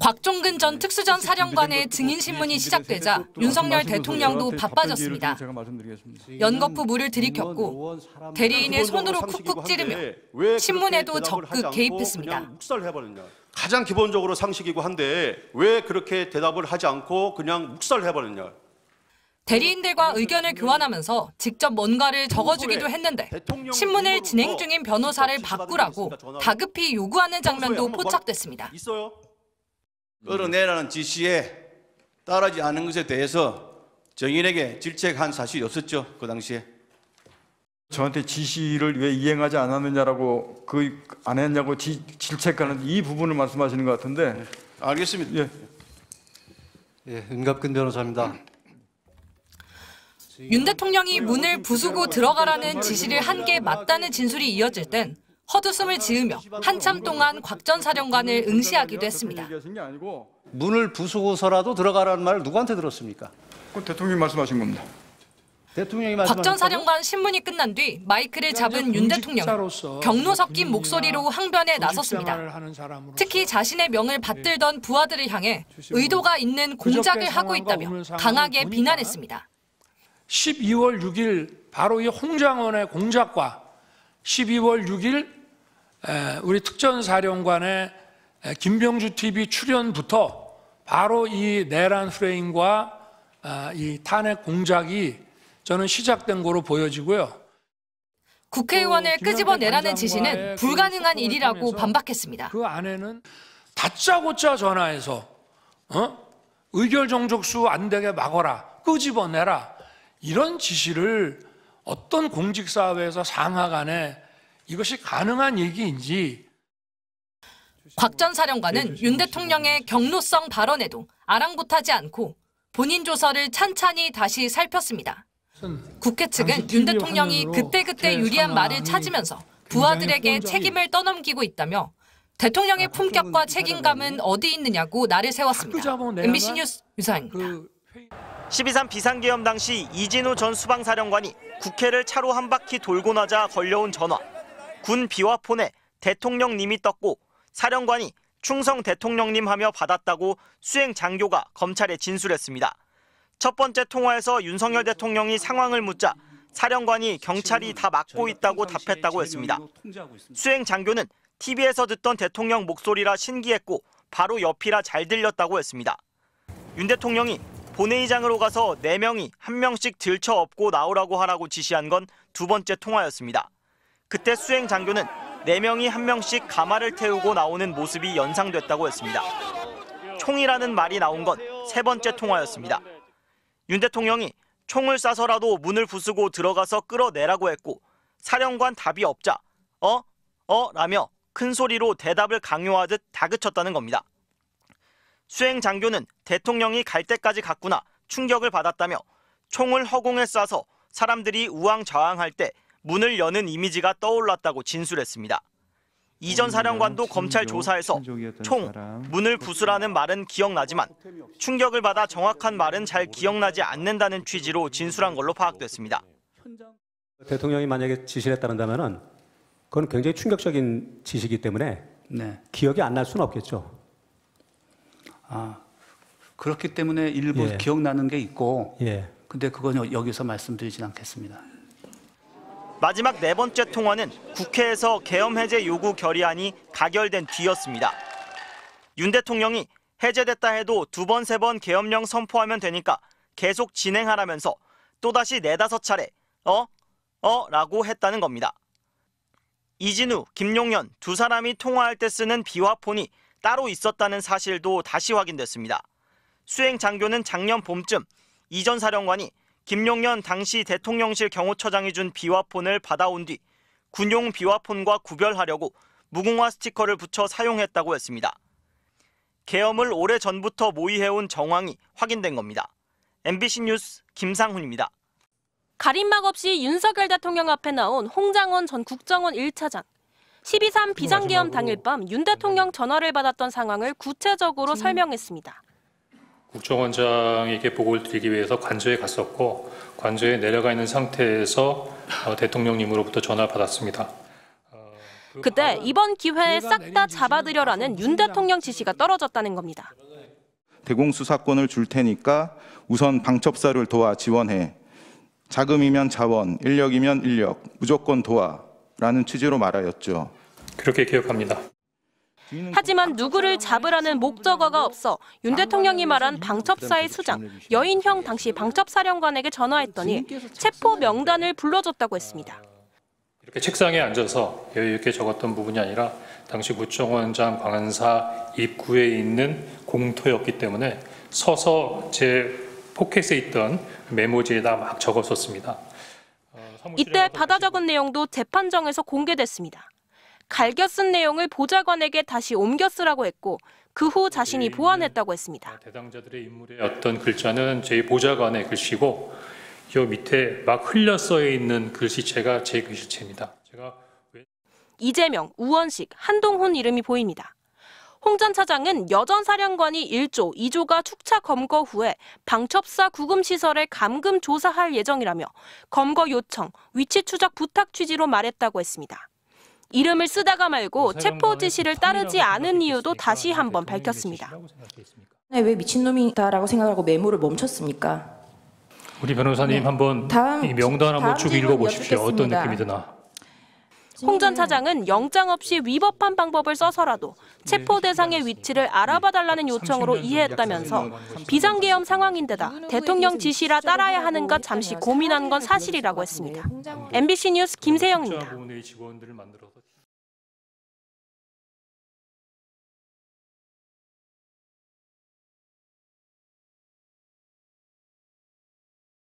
곽종근 전 특수전 사령관의 증인 신문이 시작되자 윤석열 대통령도 바빠졌습니다. 연거푸 물을 들이켰고 대리인을 손으로 쿡쿡 찌르며 신문에도 적극 개입했습니다. 가장 기본적으로 상식이고 한데 왜 그렇게 대답을 하지 않고 그냥 묵살해버렸냐. 대리인들과 의견을 교환하면서 직접 뭔가를 적어주기도 했는데 신문을 진행 중인 변호사를 바꾸라고 다급히 요구하는 장면도 포착됐습니다. 끌어내라는 지시에 따르지 않은 것에 대해서 정인에게 질책한 사실이 없었죠, 그 당시에. 저한테 지시를 왜 이행하지 않았느냐라고 안 했냐고 질책하는 이 부분을 말씀하시는 것 같은데. 네, 알겠습니다. 윤갑근 변호사입니다. 윤 대통령이 문을 부수고 들어가라는 지시를 한 게 맞다는 진술이 이어질 땐 헛웃음을 지으며 한참 동안 곽 전 사령관을 응시하기도 했습니다. 문을 부수고서라도 들어가라는 말을 누구한테 들었습니까? 그건 대통령이 말씀하신 겁니다. 대통령이 곽 전 사령관 신문이 끝난 뒤 마이크를 잡은 윤 대통령 경로 섞인 목소리로 항변에 나섰습니다. 특히 자신의 명을 받들던 부하들을 향해 의도가 있는 공작을 하고 있다며 강하게 비난했습니다. 12월 6일 바로 이 홍장원의 공작과 12월 6일 우리 특전사령관의 김병주 TV 출연부터 바로 이 내란 프레임과 이 탄핵 공작이 저는 시작된 거로 보여지고요. 국회의원을 끄집어내라는 지시는 불가능한 일이라고 반박했습니다. 그 안에는 다짜고짜 전화해서 의결 정족수 안 되게 막아라, 끄집어내라 이런 지시를 어떤 공직사회에서 상하 간에 이것이 가능한 얘기인지. 곽 전 사령관은 윤 대통령의 경로성 발언에도 아랑곳하지 않고 본인 조서를 찬찬히 다시 살폈습니다. 국회 측은 윤 대통령이 그때그때 유리한 말을 찾으면서 부하들에게 책임을 떠넘기고 있다며 대통령의 품격과 책임감은 어디 있느냐고 날을 세웠습니다. MBC 뉴스 유서영입니다. 12.3 비상계엄 당시 이진우 전 수방사령관이 국회를 차로 한 바퀴 돌고 나자 걸려온 전화. 군 비화폰에 대통령님이 떴고 사령관이 충성 대통령님 하며 받았다고 수행 장교가 검찰에 진술했습니다. 첫 번째 통화에서 윤석열 대통령이 상황을 묻자 사령관이 경찰이 다 막고 있다고 답했다고 했습니다. 수행 장교는 TV에서 듣던 대통령 목소리라 신기했고 바로 옆이라 잘 들렸다고 했습니다. 윤 대통령이 본회의장으로 가서 4명이 1명씩 들쳐업고 나오라고 하라고 지시한 건 두 번째 통화였습니다. 그때 수행 장교는 4명이 1명씩 가마를 태우고 나오는 모습이 연상됐다고 했습니다. 총이라는 말이 나온 건 세 번째 통화였습니다. 윤 대통령이 총을 쏴서라도 문을 부수고 들어가서 끌어내라고 했고 사령관 답이 없자 라며 큰 소리로 대답을 강요하듯 다그쳤다는 겁니다. 수행 장교는 대통령이 갈 때까지 갔구나 충격을 받았다며 총을 허공에 쏴서 사람들이 우왕좌왕할 때 문을 여는 이미지가 떠올랐다고 진술했습니다. 이 전 사령관도 검찰 조사에서 총, 문을 부수라는 말은 기억나지만 충격을 받아 정확한 말은 잘 기억나지 않는다는 취지로 진술한 걸로 파악됐습니다. 대통령이 만약에 지시를 했다는다면은 그건 굉장히 충격적인 지시이기 때문에 기억이 안 날 수는 없겠죠. 그렇기 때문에 일부 기억나는 게 있고 근데 그건 여기서 말씀드리진 않겠습니다. 마지막 네 번째 통화는 국회에서 계엄 해제 요구 결의안이 가결된 뒤였습니다. 윤 대통령이 해제됐다 해도 2번, 3번 계엄령 선포하면 되니까 계속 진행하라면서 또다시 4-5차례 라고 했다는 겁니다. 이진우, 김용현 두 사람이 통화할 때 쓰는 비화폰이 따로 있었다는 사실도 다시 확인됐습니다. 수행 장교는 작년 봄쯤 이 전 사령관이 김용현 당시 대통령실 경호처장이 준 비화폰을 받아온 뒤 군용 비화폰과 구별하려고 무궁화 스티커를 붙여 사용했다고 했습니다. 계엄을 오래전부터 모의해온 정황이 확인된 겁니다. MBC 뉴스 김상훈입니다. 가림막 없이 윤석열 대통령 앞에 나온 홍장원 전 국정원 1차장. 12.3 비상계엄 당일 밤 윤 대통령 전화를 받았던 상황을 구체적으로 설명했습니다. 국정원장에게 보고를 드리기 위해서 관저에 갔었고 관저에 내려가 있는 상태에서 대통령님으로부터 전화를 받았습니다. 그때 이번 기회에 싹 다 잡아들여라는 윤 대통령 지시가 떨어졌다는 겁니다. 대공수사권을 줄 테니까 우선 방첩사를 도와 지원해. 자금이면 자원, 인력이면 인력, 무조건 도와라는 취지로 말하였죠. 그렇게 기억합니다. 하지만 누구를 잡으라는 목적어가 없어 윤 대통령이 말한 방첩사의 수장, 여인형 당시 방첩사령관에게 전화했더니 체포 명단을 불러줬다고 했습니다. 이렇게 책상에 앉아서 여유 있게 적었던 부분이 아니라 당시 구청원장 광안사 입구에 있는 공터였기 때문에 서서 제 포켓에 있던 메모지에다 막 적었었습니다. 이때 받아 적은 내용도 재판정에서 공개됐습니다. 갈겨 쓴 내용을 보좌관에게 다시 옮겨 쓰라고 했고 그 후 자신이 보완했다고 했습니다. 대당자들의 인물의 어떤 글자는 제 보좌관의 글씨고 이 밑에 막 흘려 써 있는 글씨체가 제 글씨체입니다. 이재명, 우원식, 한동훈 이름이 보입니다. 홍 전 차장은 여 전 사령관이 1조, 2조가 축차 검거 후에 방첩사 구금시설에 감금 조사할 예정이라며 검거 요청, 위치 추적 부탁 취지로 말했다고 했습니다. 이름을 쓰다가 말고 체포 지시를 따르지 않은 이유도 다시 한번 밝혔습니다. 왜 미친놈이다라고 생각하고 메모를 멈췄습니까? 우리 변호사님 한번 이 명단 한번 쭉 읽어보십시오. 어떤 느낌이 드나. 홍 전 차장은 영장 없이 위법한 방법을 써서라도 체포 대상의 위치를 알아봐달라는 요청으로 이해했다면서 비상계엄 상황인데다 대통령 지시라 따라야 하는가 잠시 고민한 건 사실이라고 했습니다. MBC 뉴스 김세영입니다.